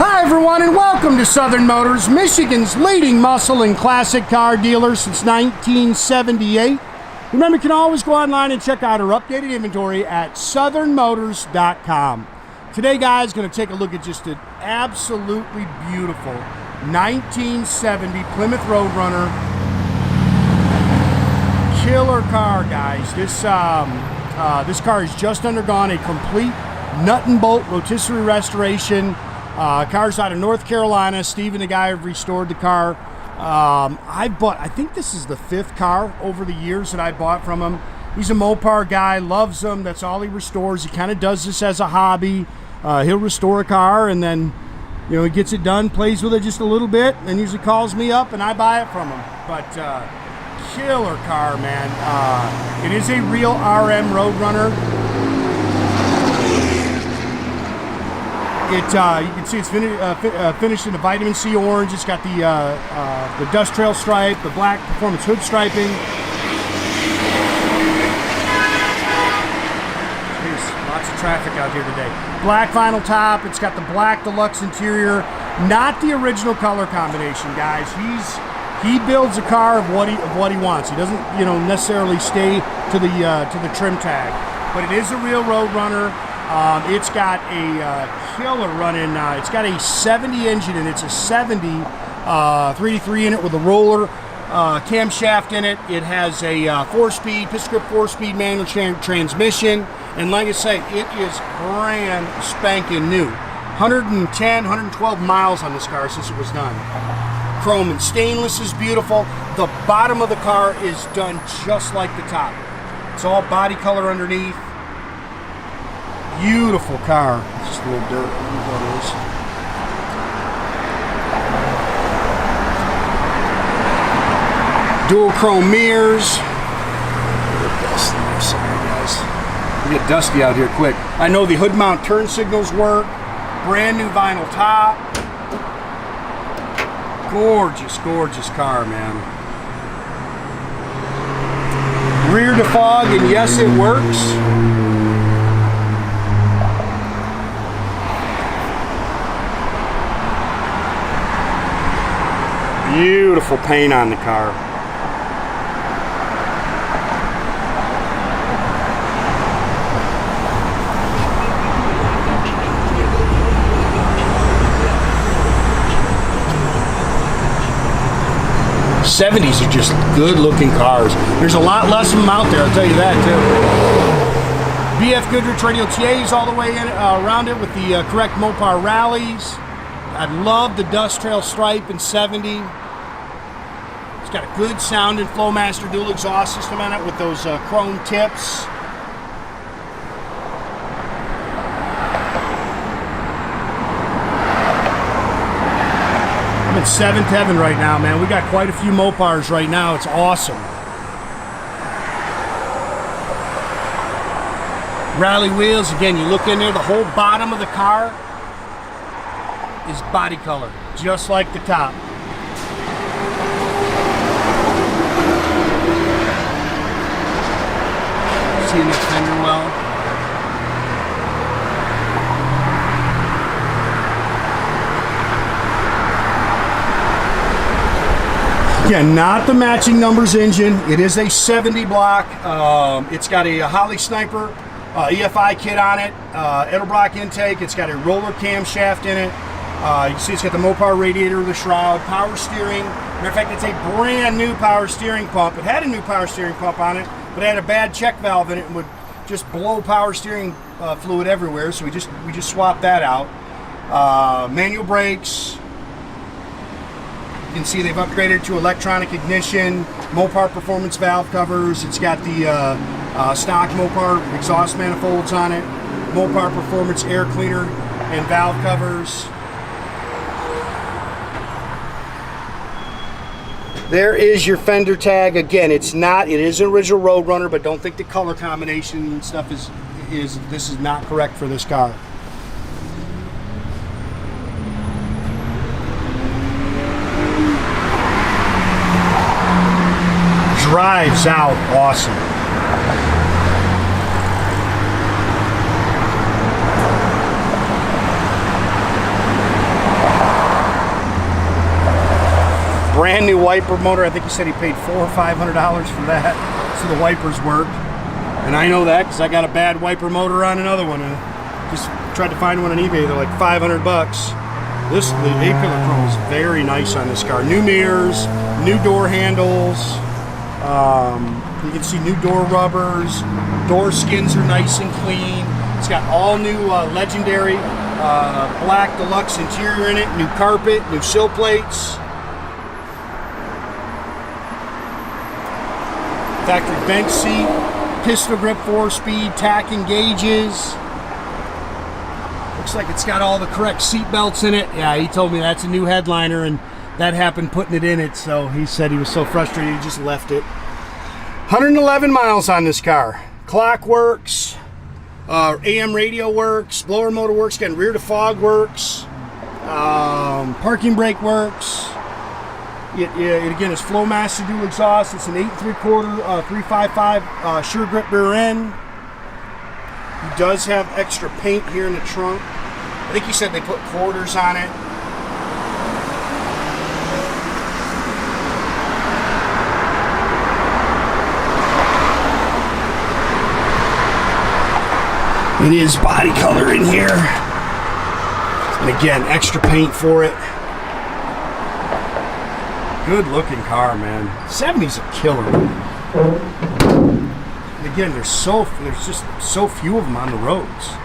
Hi everyone and welcome to Southern Motors, Michigan's leading muscle and classic car dealer since 1978. Remember, you can always go online and check out our updated inventory at southernmotors.com. Today, guys, going to take a look at just an absolutely beautiful 1970 Plymouth Roadrunner. Killer car, guys. This car has just undergone a complete nut and bolt rotisserie restoration. Car's out of North Carolina. Steve and the guy have restored the car. I think this is the 5th car over the years that I bought from him. He's a Mopar guy, loves them. That's all he restores. He kind of does this as a hobby. He'll restore a car and then, you know, he gets it done, plays with it just a little bit, and usually calls me up and I buy it from him. But killer car, man. It is a real RM Roadrunner. You can see it's finished in the vitamin C orange. It's got the dust trail stripe, the black performance hood striping. Jeez, lots of traffic out here today. Black vinyl top. It's got the black deluxe interior. Not the original color combination, guys. He builds a car of what he wants. He doesn't, you know, necessarily stay to the trim tag. But it is a real Roadrunner. It's got a killer running. It's got a 70 engine and it's a 70 383 in it with a roller camshaft in it. It has a 4-speed pistol grip 4-speed manual transmission, and like I say, it is brand spanking new. 112 miles on this car since it was done. Chrome and stainless is beautiful. The bottom of the car is done just like the top. It's all body color underneath. Beautiful car. Just a little dirt. What it is. Dual chrome mirrors. Sorry, guys. We get dusty out here quick. I know the hood mount turn signals work. Brand new vinyl top. Gorgeous, gorgeous car, man. Rear defog, and yes, it works. Beautiful paint on the car. '70s are just good looking cars. There's a lot less of them out there, I'll tell you that too. BF Goodrich Radial TA is all the way in, around it with the correct Mopar Rallies. I love the dust trail stripe in 70. It's got a good sounding Flowmaster dual exhaust system on it with those chrome tips. I'm in 7th heaven right now, man. We got quite a few Mopars right now. It's awesome. Rally wheels, again, you look in there, the whole bottom of the car is body color, just like the top. Seeing that fender well. Again, not the matching numbers engine. It is a 70 block. It's got a Holley Snyper EFI kit on it. Edelbrock intake. It's got a roller camshaft in it. You can see it's got the Mopar radiator, the shroud, power steering. Matter of fact, it's a brand new power steering pump. It had a new power steering pump on it, but it had a bad check valve in it and would just blow power steering fluid everywhere. So we just swapped that out. Manual brakes. You can see they've upgraded to electronic ignition, Mopar Performance valve covers. It's got the stock Mopar exhaust manifolds on it, Mopar Performance air cleaner and valve covers. There is your fender tag. Again, it is an original Roadrunner, but don't think the color combination and stuff this is not correct for this car. Drives out awesome. brand new wiper motor. I think he said he paid $400 or $500 for that, so the wipers work. And I know that because I got a bad wiper motor on another one. And just tried to find one on eBay. They're like $500. The A-pillar chrome is very nice on this car. New mirrors, new door handles. You can see new door rubbers. Door skins are nice and clean. It's got all new legendary black deluxe interior in it. New carpet, new sill plates. Factory bench seat. Pistol grip 4-speed, tacking gauges. Looks like it's got all the correct seat belts in it. Yeah, he told me that's a new headliner, and that happened putting it in it, so he said he was so frustrated he just left it. 111 miles on this car. Clock works, AM radio works, blower motor works, again, rear defog works, parking brake works. Again, it's Flowmaster dual exhaust. It's an 8 3/4 355 sure grip rear end. He does have extra paint here in the trunk. I think he said they put quarters on it. It is body color in here. And again, extra paint for it. Good looking car, man. 70's a killer. And again, there's just so few of them on the roads.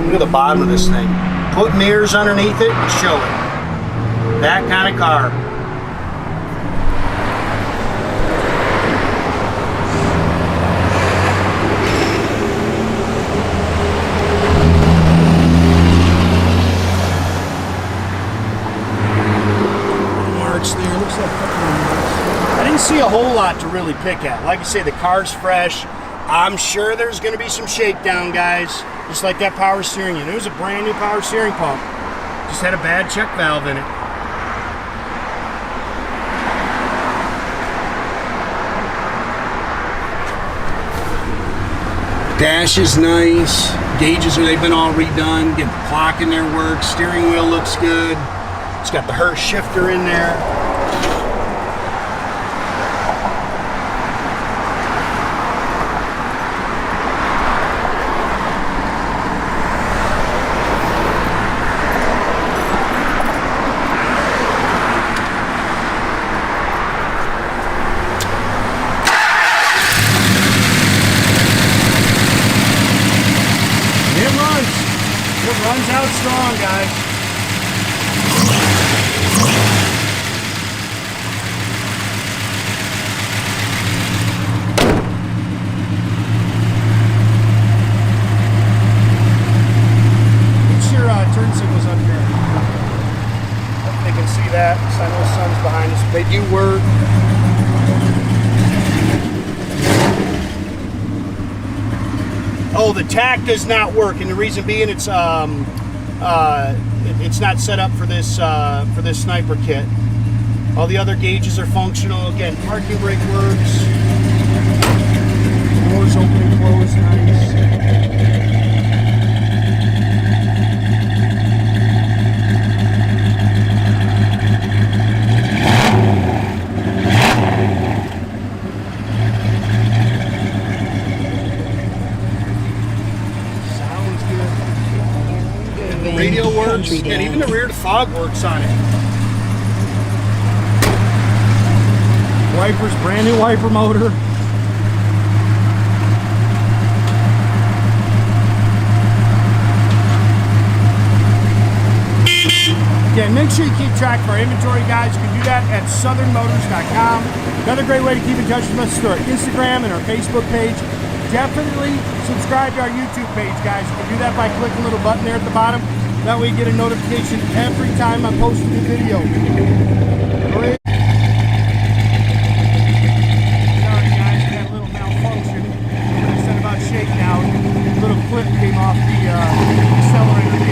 Look at the bottom of this thing. Put mirrors underneath it and show it. That kind of car. I didn't see a whole lot to really pick at. Like I say, the car's fresh. I'm sure there's going to be some shakedown, guys. Just like that power steering unit. It was a brand new power steering pump. Just had a bad check valve in it. Dash is nice. Gauges they've been all redone. Get the clock in there works. Steering wheel looks good. It's got the Hurst shifter in there. It runs out strong, guys. Make sure turn signals up here. Hope they can see that, because I know the sun's behind us. They do work. Oh, the tack does not work, and the reason being it's not set up for this sniper kit. All the other gauges are functional. Again, parking brake works. Doors open and close, nice. Radio works, and even the rear defog works on it. Wipers, brand new wiper motor. Again, make sure you keep track of our inventory, guys. You can do that at southernmotors.com. Another great way to keep in touch with us is through our Instagram and our Facebook page. Definitely subscribe to our YouTube page, guys. You can do that by clicking the little button there at the bottom. That way you get a notification every time I post a new video. Sorry guys, we got a little malfunction. I said about shakedown. A little clip came off the accelerator.